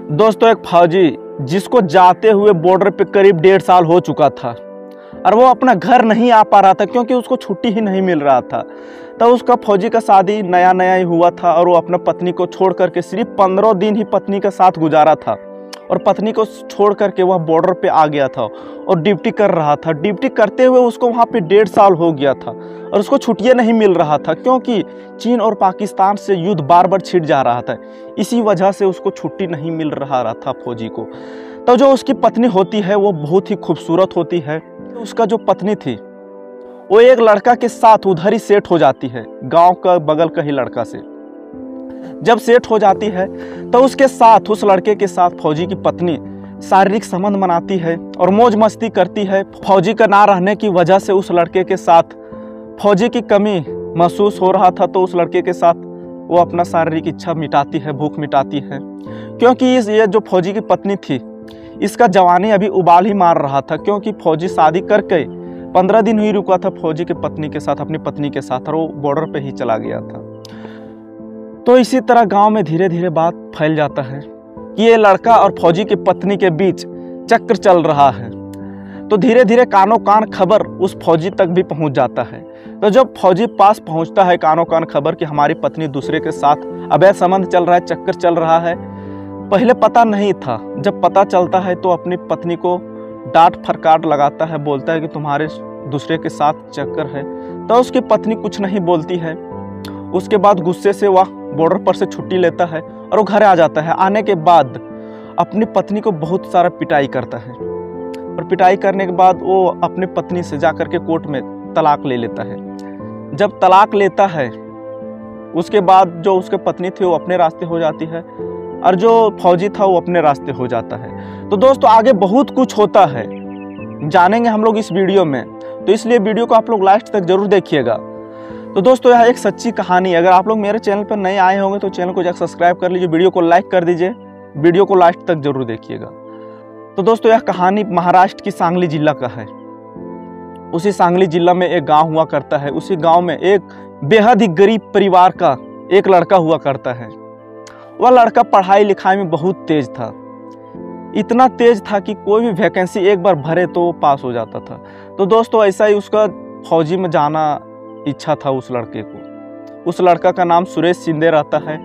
दोस्तों, एक फौजी जिसको जाते हुए बॉर्डर पे करीब 1.5 साल हो चुका था और वो अपना घर नहीं आ पा रहा था क्योंकि उसको छुट्टी ही नहीं मिल रहा था। तो उसका फौजी का शादी नया नया ही हुआ था और वो अपना पत्नी को छोड़ करके सिर्फ 15 दिन ही पत्नी के साथ गुजारा था और पत्नी को छोड़ करके वह बॉर्डर पे आ गया था और ड्यूटी कर रहा था। ड्यूटी करते हुए उसको वहाँ पे 1.5 साल हो गया था और उसको छुट्टियाँ नहीं मिल रहा था क्योंकि चीन और पाकिस्तान से युद्ध बार बार छिड़ जा रहा था। इसी वजह से उसको छुट्टी नहीं मिल रहा था फौजी को। तो जो उसकी पत्नी होती है वो बहुत ही खूबसूरत होती है। उसका जो पत्नी थी वो एक लड़का के साथ उधर ही सेट हो जाती है, गांव का बगल का ही लड़का से। जब सेट हो जाती है तो उसके साथ, उस लड़के के साथ फौजी की पत्नी शारीरिक संबंध बनाती है और मौज मस्ती करती है। फौजी का ना रहने की वजह से उस लड़के के साथ फौजी की कमी महसूस हो रहा था, तो उस लड़के के साथ वो अपना शारीरिक इच्छा मिटाती है, भूख मिटाती है। क्योंकि ये जो फौजी की पत्नी थी इसका जवानी अभी उबाल ही मार रहा था, क्योंकि फौजी शादी करके 15 दिन ही रुका था फौजी की पत्नी के साथ, अपनी पत्नी के साथ, और वो बॉर्डर पे ही चला गया था। तो इसी तरह गांव में धीरे धीरे बात फैल जाता है कि ये लड़का और फौजी की पत्नी के बीच चक्र चल रहा है। तो धीरे धीरे कानों कान खबर उस फौजी तक भी पहुंच जाता है। तो जब फौजी पास पहुंचता है कानों कान खबर कि हमारी पत्नी दूसरे के साथ अवैध संबंध चल रहा है, चक्कर चल रहा है, पहले पता नहीं था। जब पता चलता है तो अपनी पत्नी को डांट फटकार लगाता है, बोलता है कि तुम्हारे दूसरे के साथ चक्कर है। तो उसकी पत्नी कुछ नहीं बोलती है। उसके बाद गुस्से से वह बॉर्डर पर से छुट्टी लेता है और वो घर आ जाता है। आने के बाद अपनी पत्नी को बहुत सारा पिटाई करता है और पिटाई करने के बाद वो अपनी पत्नी से जा करके कोर्ट में तलाक ले लेता है। जब तलाक लेता है उसके बाद जो उसके पत्नी थी वो अपने रास्ते हो जाती है और जो फौजी था वो अपने रास्ते हो जाता है। तो दोस्तों, आगे बहुत कुछ होता है, जानेंगे हम लोग इस वीडियो में, तो इसलिए वीडियो को आप लोग लास्ट तक जरूर देखिएगा। तो दोस्तों, यह एक सच्ची कहानी। अगर आप लोग मेरे चैनल पर नए आए होंगे तो चैनल को जाकर सब्सक्राइब कर लीजिए, वीडियो को लाइक कर दीजिए, वीडियो को लास्ट तक जरूर देखिएगा। तो दोस्तों, यह कहानी महाराष्ट्र की सांगली जिला का है। उसी सांगली जिला में एक गांव हुआ करता है। उसी गांव में एक बेहद ही गरीब परिवार का एक लड़का हुआ करता है। वह लड़का पढ़ाई लिखाई में बहुत तेज था, इतना तेज था कि कोई भी वैकेंसी एक बार भरे तो वो पास हो जाता था। तो दोस्तों, ऐसा ही उसका फौजी में जाना इच्छा था उस लड़के को। उस लड़का का नाम सुरेश शिंदे रहता है।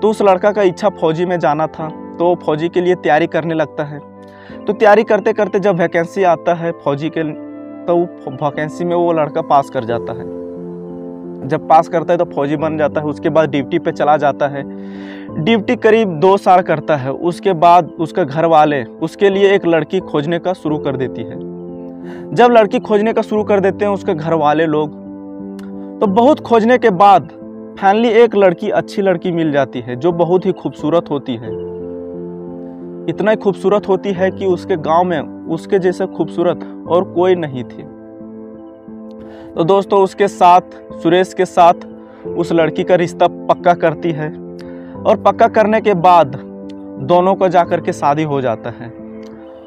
तो उस लड़का का इच्छा फौजी में जाना था, तो फौजी के लिए तैयारी करने लगता है। तो तैयारी करते करते जब वैकेंसी आता है फौजी के, तो वैकेंसी में वो लड़का पास कर जाता है। जब पास करता है तो फौजी बन जाता है। उसके बाद ड्यूटी पे चला जाता है। ड्यूटी करीब 2 साल करता है। उसके बाद उसके घर वाले उसके लिए एक लड़की खोजने का शुरू कर देती है। जब लड़की खोजने का शुरू कर देते हैं उसके घर वाले लोग, तो बहुत खोजने के बाद फाइनली एक लड़की, अच्छी लड़की मिल जाती है जो बहुत ही खूबसूरत होती है। इतना ही खूबसूरत होती है कि उसके गांव में उसके जैसे खूबसूरत और कोई नहीं थी। तो दोस्तों, उसके साथ, सुरेश के साथ उस लड़की का रिश्ता पक्का करती है और पक्का करने के बाद दोनों का जाकर के शादी हो जाता है।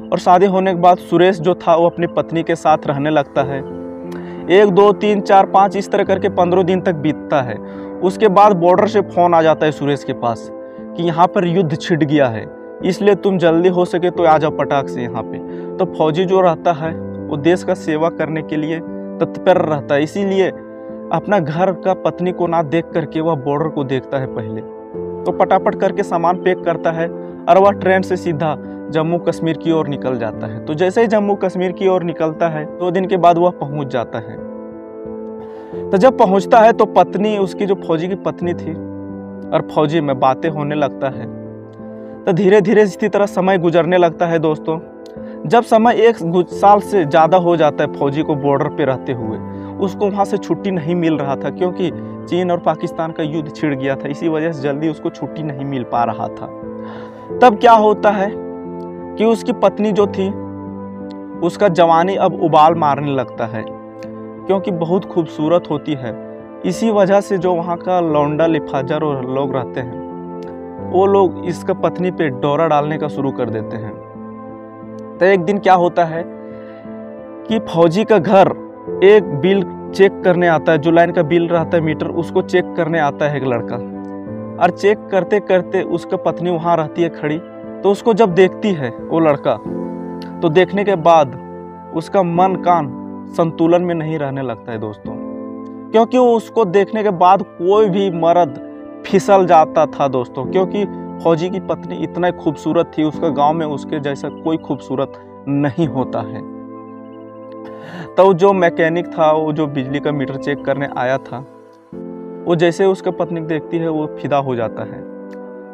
और शादी होने के बाद सुरेश जो था वो अपनी पत्नी के साथ रहने लगता है। 1 2 3 4 5 इस तरह करके 15 दिन तक बीतता है। उसके बाद बॉर्डर से फ़ोन आ जाता है सुरेश के पास कि यहाँ पर युद्ध छिड़ गया है, इसलिए तुम जल्दी हो सके तो आ जाओ पटाख से यहाँ पे। तो फौजी जो रहता है वो देश का सेवा करने के लिए तत्पर रहता है, इसीलिए अपना घर का पत्नी को ना देख करके वह बॉर्डर को देखता है पहले। तो पटापट करके सामान पैक करता है और वह ट्रेन से सीधा जम्मू कश्मीर की ओर निकल जाता है। तो जैसे ही जम्मू कश्मीर की ओर निकलता है 2 दिन के बाद वह पहुंच जाता है। तो जब पहुंचता है तो पत्नी, उसकी जो फौजी की पत्नी थी और फौजी में बातें होने लगता है। तो धीरे धीरे इसी तरह समय गुजरने लगता है। दोस्तों, जब समय 1 साल से ज़्यादा हो जाता है फौजी को बॉर्डर पे रहते हुए, उसको वहाँ से छुट्टी नहीं मिल रहा था क्योंकि चीन और पाकिस्तान का युद्ध छिड़ गया था। इसी वजह से जल्दी उसको छुट्टी नहीं मिल पा रहा था। तब क्या होता है कि उसकी पत्नी जो थी उसका जवानी अब उबाल मारने लगता है क्योंकि बहुत खूबसूरत होती है। इसी वजह से जो वहाँ का लौंडा लिफाजर और लोग रहते हैं वो लोग इसका पत्नी पे डोरा डालने का शुरू कर देते हैं। तो एक दिन क्या होता है कि फौजी का घर एक बिल चेक करने आता है, जो लाइन का बिल रहता है मीटर, उसको चेक करने आता है एक लड़का। और चेक करते करते उसका पत्नी वहाँ रहती है खड़ी तो उसको जब देखती है वो लड़का, तो देखने के बाद उसका मन कान संतुलन में नहीं रहने लगता है दोस्तों, क्योंकि वो उसको देखने के बाद कोई भी मर्द फिसल जाता था दोस्तों, क्योंकि फौजी की पत्नी इतना खूबसूरत थी, उसका गांव में उसके जैसा कोई खूबसूरत नहीं होता है। तो जो मैकेनिक था, वो जो बिजली का मीटर चेक करने आया था, वो जैसे उसका पत्नी देखती है वो फिदा हो जाता है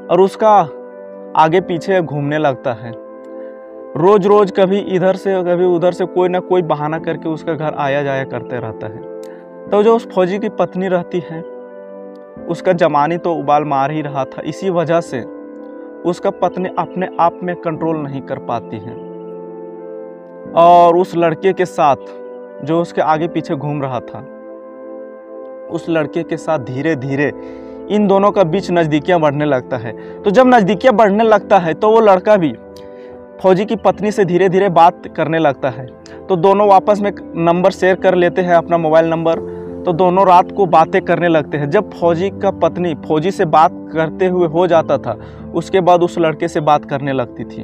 और उसका आगे पीछे घूमने लगता है। रोज रोज कभी इधर से कभी उधर से कोई ना कोई बहाना करके उसका घर आया जाया करते रहता है। तो जो उस फौजी की पत्नी रहती है, उसका जमानी तो उबाल मार ही रहा था, इसी वजह से उसका पत्नी अपने आप में कंट्रोल नहीं कर पाती है और उस लड़के के साथ जो उसके आगे पीछे घूम रहा था, उस लड़के के साथ धीरे धीरे इन दोनों का बीच नज़दीकियाँ बढ़ने लगता है। तो जब नज़दीकियाँ बढ़ने लगता है तो वो लड़का भी फौजी की पत्नी से धीरे धीरे बात करने लगता है। तो दोनों आपस में नंबर शेयर कर लेते हैं, अपना मोबाइल नंबर। तो दोनों रात को बातें करने लगते हैं। जब फौजी का पत्नी फौजी से बात करते हुए हो जाता था, उसके बाद उस लड़के से बात करने लगती थी।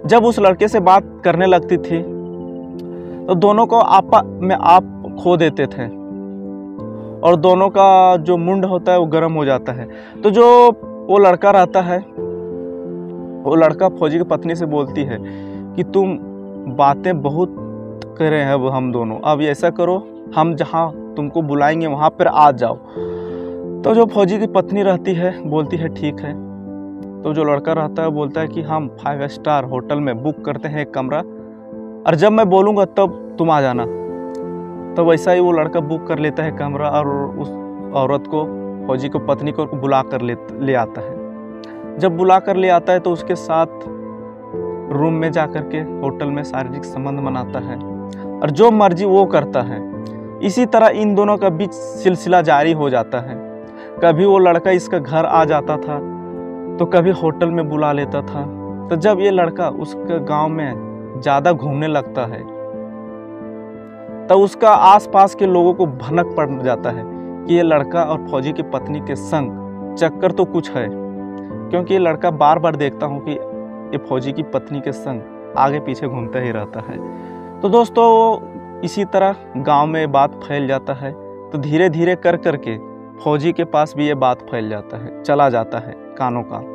जब उस लड़के से बात करने लगती थी तो दोनों को आपस में आप खो देते थे और दोनों का जो मुंड होता है वो गर्म हो जाता है। तो जो वो लड़का रहता है, वो लड़का फौजी की पत्नी से बोलती है कि तुम बातें बहुत करे हैं अब हम दोनों, अब ऐसा करो हम जहाँ तुमको बुलाएंगे वहाँ पर आ जाओ। तो जो फौजी की पत्नी रहती है बोलती है ठीक है। तो जो लड़का रहता है बोलता है कि हम 5 स्टार होटल में बुक करते हैं एक कमरा, और जब मैं बोलूँगा तब तुम आ जाना। तो वैसा ही वो लड़का बुक कर लेता है कमरा और उस औरत को, फौजी को पत्नी को बुला कर ले आता है। जब बुला कर ले आता है तो उसके साथ रूम में जा कर के होटल में शारीरिक संबंध बनाता है और जो मर्जी वो करता है। इसी तरह इन दोनों का बीच सिलसिला जारी हो जाता है। कभी वो लड़का इसका घर आ जाता था तो कभी होटल में बुला लेता था। तो जब ये लड़का उसके गांव में ज़्यादा घूमने लगता है तो उसका आसपास के लोगों को भनक पड़ जाता है कि ये लड़का और फौजी की पत्नी के संग चक्कर तो कुछ है, क्योंकि ये लड़का बार बार देखता हूँ कि ये फौजी की पत्नी के संग आगे पीछे घूमता ही रहता है। तो दोस्तों इसी तरह गांव में बात फैल जाता है। तो धीरे धीरे कर करके फौजी के पास भी ये बात फैल जाता है, चला जाता है कानों कान।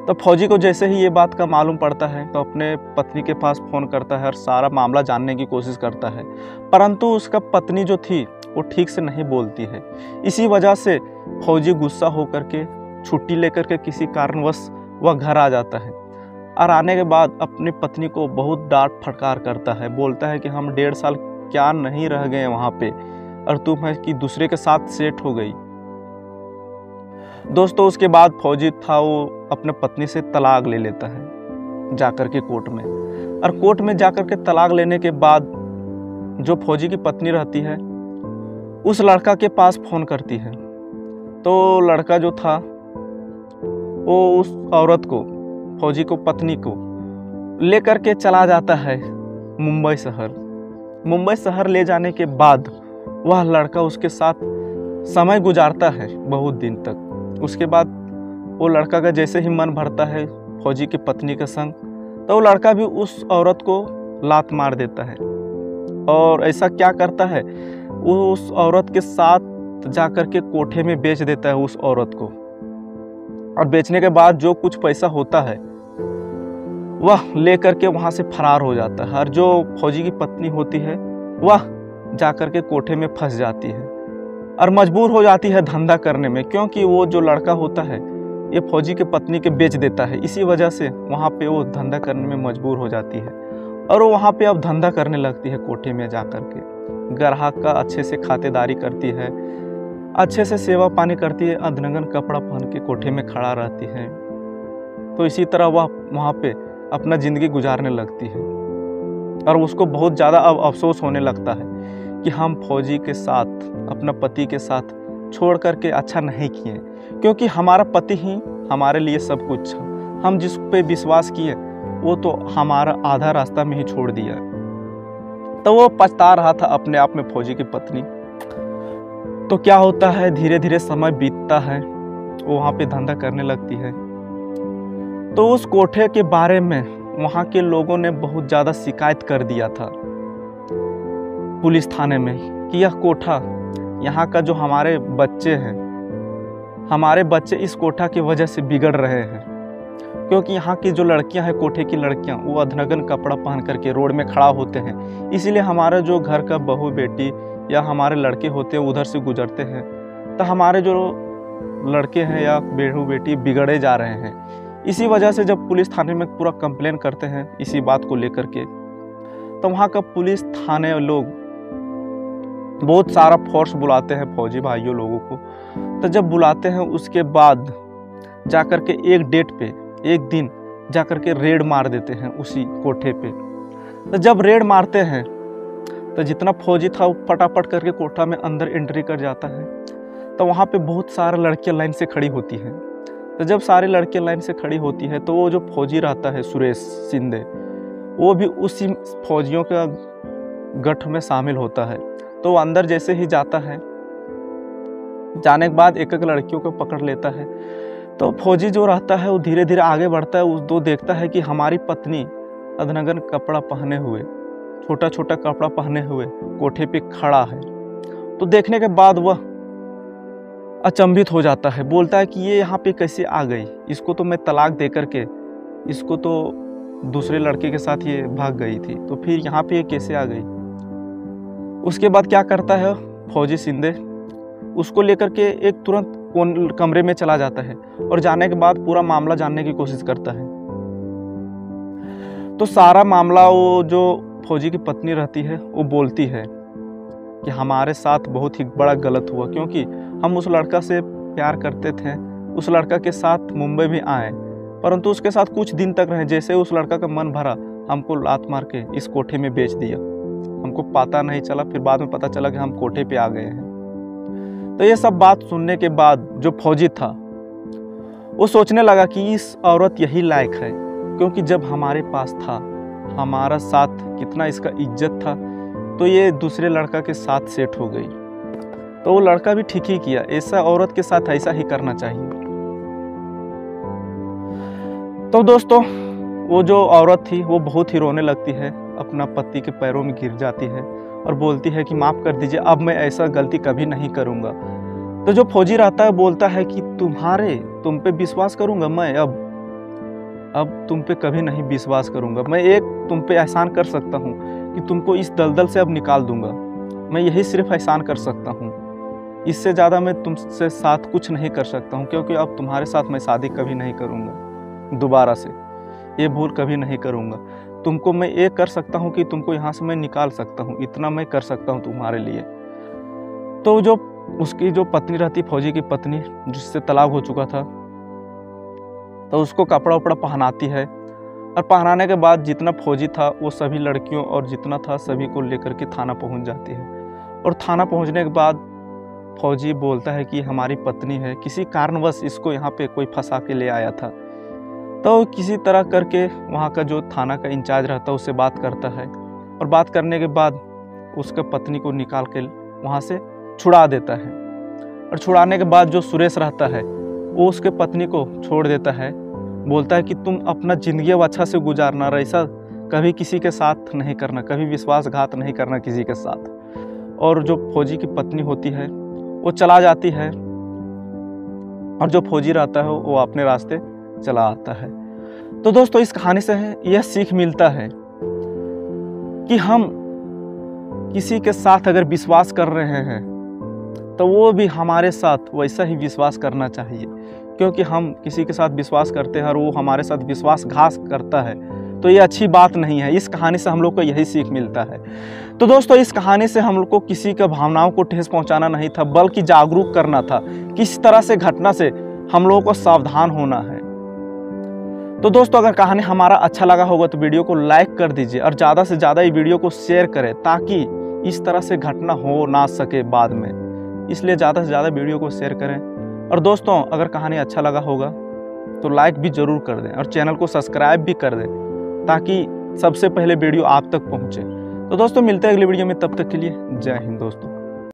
तो फौजी को जैसे ही ये बात का मालूम पड़ता है तो अपने पत्नी के पास फ़ोन करता है और सारा मामला जानने की कोशिश करता है, परंतु उसका पत्नी जो थी वो ठीक से नहीं बोलती है। इसी वजह से फौजी गुस्सा होकर के छुट्टी लेकर के किसी कारणवश वह घर आ जाता है और आने के बाद अपनी पत्नी को बहुत डांट फटकार करता है। बोलता है कि हम 1.5 साल क्या नहीं रह गए वहाँ पे और तुम है कि दूसरे के साथ सेट हो गई। दोस्तों उसके बाद फौजी था वो अपने पत्नी से तलाक ले लेता है जाकर के कोर्ट में, और कोर्ट में जाकर के तलाक लेने के बाद जो फौजी की पत्नी रहती है उस लड़का के पास फ़ोन करती है। तो लड़का जो था वो उस औरत को, फौजी को पत्नी को लेकर के चला जाता है मुंबई शहर। मुंबई शहर ले जाने के बाद वह लड़का उसके साथ समय गुजारता है बहुत दिन तक। उसके बाद वो लड़का का जैसे ही मन भरता है फौजी की पत्नी के संग, तो वो लड़का भी उस औरत को लात मार देता है। और ऐसा क्या करता है, वो उस औरत के साथ जाकर के कोठे में बेच देता है उस औरत को, और बेचने के बाद जो कुछ पैसा होता है वह लेकर के वहाँ से फरार हो जाता है। और जो फौजी की पत्नी होती है वह जाकर के कोठे में फंस जाती है और मजबूर हो जाती है धंधा करने में, क्योंकि वो जो लड़का होता है ये फौजी के पत्नी के बेच देता है। इसी वजह से वहाँ पे वो धंधा करने में मजबूर हो जाती है और वो वहाँ पे अब धंधा करने लगती है कोठे में जाकर के। ग्राहक का अच्छे से खातेदारी करती है, अच्छे से सेवा पानी करती है, अधनंगन कपड़ा पहन के कोठे में खड़ा रहती है। तो इसी तरह वह वहाँ पे अपना ज़िंदगी गुजारने लगती है और उसको बहुत ज़्यादा अब अफसोस होने लगता है कि हम फौजी के साथ, अपना पति के साथ छोड़ करके अच्छा नहीं किए, क्योंकि हमारा पति ही हमारे लिए सब कुछ था। हम जिस पे विश्वास किए वो तो हमारा आधा रास्ता में ही छोड़ दिया। तो वो पछता रहा था अपने आप में फौजी की पत्नी। तो क्या होता है, धीरे धीरे समय बीतता है, वो वहाँ पे धंधा करने लगती है। तो उस कोठे के बारे में वहाँ के लोगों ने बहुत ज़्यादा शिकायत कर दिया था पुलिस थाने में कि यह कोठा, यहाँ का जो हमारे बच्चे हैं, हमारे बच्चे इस कोठा की वजह से बिगड़ रहे हैं, क्योंकि यहाँ की जो लड़कियाँ हैं, कोठे की लड़कियाँ, वो अधनगन कपड़ा पहन करके रोड में खड़ा होते हैं। इसीलिए हमारा जो घर का बहू बेटी या हमारे लड़के होते हैं उधर से गुजरते हैं, तो हमारे जो लड़के हैं या बहू बेटी बिगड़े जा रहे हैं। इसी वजह से जब पुलिस थाने में पूरा कंप्लेन करते हैं इसी बात को लेकर के, तो वहाँ का पुलिस थाने लोग बहुत सारा फोर्स बुलाते हैं फौजी भाइयों लोगों को। तो जब बुलाते हैं उसके बाद जाकर के एक डेट पे, एक दिन जाकर के रेड मार देते हैं उसी कोठे पे। तो जब रेड मारते हैं तो जितना फौजी था वो फटाफट करके कोठा में अंदर एंट्री कर जाता है। तो वहाँ पे बहुत सारे लड़कियाँ लाइन से खड़ी होती हैं। तो जब सारी लड़कियाँ लाइन से खड़ी होती है तो वो जो फौजी रहता है सुरेश शिंदे, वो भी उसी फौजियों का गठ में शामिल होता है। तो वो अंदर जैसे ही जाता है, जाने के बाद एक एक लड़कियों को पकड़ लेता है। तो फौजी जो रहता है वो धीरे धीरे आगे बढ़ता है, वो देखता है कि हमारी पत्नी अधनगन कपड़ा पहने हुए, छोटा छोटा कपड़ा पहने हुए कोठे पे खड़ा है। तो देखने के बाद वह अचंभित हो जाता है, बोलता है कि ये यहाँ पे कैसे आ गई, इसको तो मैं तलाक दे करके, इसको तो दूसरे लड़के के साथ ये भाग गई थी, तो फिर यहाँ पे ये कैसे आ गई। उसके बाद क्या करता है फौजी शिंदे, उसको लेकर के एक तुरंत कमरे में चला जाता है और जाने के बाद पूरा मामला जानने की कोशिश करता है। तो सारा मामला वो जो फौजी की पत्नी रहती है वो बोलती है कि हमारे साथ बहुत ही बड़ा गलत हुआ, क्योंकि हम उस लड़का से प्यार करते थे, उस लड़का के साथ मुंबई भी आए, परंतु उसके साथ कुछ दिन तक रहे। जैसे उस लड़का का मन भरा, हमको लात मार के इस कोठे में बेच दिया, हमको पता नहीं चला, फिर बाद में पता चला कि हम कोठे पे आ गए हैं। तो ये सब बात सुनने के बाद जो फौजी था वो सोचने लगा कि इस औरत यही लायक है, क्योंकि जब हमारे पास था, हमारा साथ कितना इसका इज्जत था, तो ये दूसरे लड़का के साथ सेट हो गई। तो वो लड़का भी ठीक ही किया, ऐसा औरत के साथ ऐसा ही करना चाहिए। तो दोस्तों वो जो औरत थी वो बहुत ही रोने लगती है, अपना पति के पैरों में गिर जाती है और बोलती है कि माफ़ कर दीजिए, अब मैं ऐसा गलती कभी नहीं करूँगा। तो जो फौजी रहता है बोलता है कि तुम पे विश्वास करूँगा मैं, अब तुम पे कभी नहीं विश्वास करूँगा। मैं एक तुम पे एहसान कर सकता हूँ कि तुमको इस दलदल से अब निकाल दूँगा, मैं यही सिर्फ एहसान कर सकता हूँ, इससे ज़्यादा मैं तुमसे साथ कुछ नहीं कर सकता हूँ, क्योंकि अब तुम्हारे साथ मैं शादी कभी नहीं करूँगा दोबारा से, ये भूल कभी नहीं करूँगा। तुमको मैं ये कर सकता हूँ कि तुमको यहाँ से मैं निकाल सकता हूँ, इतना मैं कर सकता हूँ तुम्हारे लिए। तो जो उसकी जो पत्नी रहती, फौजी की पत्नी जिससे तलाक हो चुका था, तो उसको कपड़ा उपड़ा पहनाती है, और पहनाने के बाद जितना फौजी था वो सभी लड़कियों और जितना था सभी को लेकर के थाना पहुँच जाती है। और थाना पहुँचने के बाद फौजी बोलता है कि हमारी पत्नी है, किसी कारणवश इसको यहाँ पे कोई फंसा के ले आया था। तो किसी तरह करके वहाँ का जो थाना का इंचार्ज रहता है उससे बात करता है, और बात करने के बाद उसका पत्नी को निकाल के वहाँ से छुड़ा देता है। और छुड़ाने के बाद जो सुरेश रहता है वो उसके पत्नी को छोड़ देता है, बोलता है कि तुम अपना ज़िंदगी अब अच्छा से गुजारना, ऐसा कभी किसी के साथ नहीं करना, कभी विश्वासघात नहीं करना किसी के साथ। और जो फौजी की पत्नी होती है वो चला जाती है, और जो फौजी रहता है वो अपने रास्ते चला आता है। तो दोस्तों इस कहानी से यह सीख मिलता है कि हम किसी के साथ अगर विश्वास कर रहे हैं तो वो भी हमारे साथ वैसा ही विश्वास करना चाहिए, क्योंकि हम किसी के साथ विश्वास करते हैं और वो हमारे साथ विश्वासघात करता है तो ये अच्छी बात नहीं है। इस कहानी से हम लोग को यही सीख मिलता है। तो दोस्तों इस कहानी से हम लोग को किसी के भावनाओं को ठेस पहुंचाना नहीं था, बल्कि जागरूक करना था, किस तरह से घटना से हम लोगों को सावधान होना है। तो दोस्तों अगर कहानी हमारा अच्छा लगा होगा तो वीडियो को लाइक कर दीजिए और ज़्यादा से ज़्यादा ये वीडियो को शेयर करें, ताकि इस तरह से घटना हो ना सके बाद में। इसलिए ज़्यादा से ज़्यादा वीडियो को शेयर करें। और दोस्तों अगर कहानी अच्छा लगा होगा तो लाइक भी ज़रूर कर दें और चैनल को सब्सक्राइब भी कर दें, ताकि सबसे पहले वीडियो आप तक पहुँचे। तो दोस्तों मिलते हैं अगले वीडियो में, तब तक के लिए जय हिंद दोस्तों।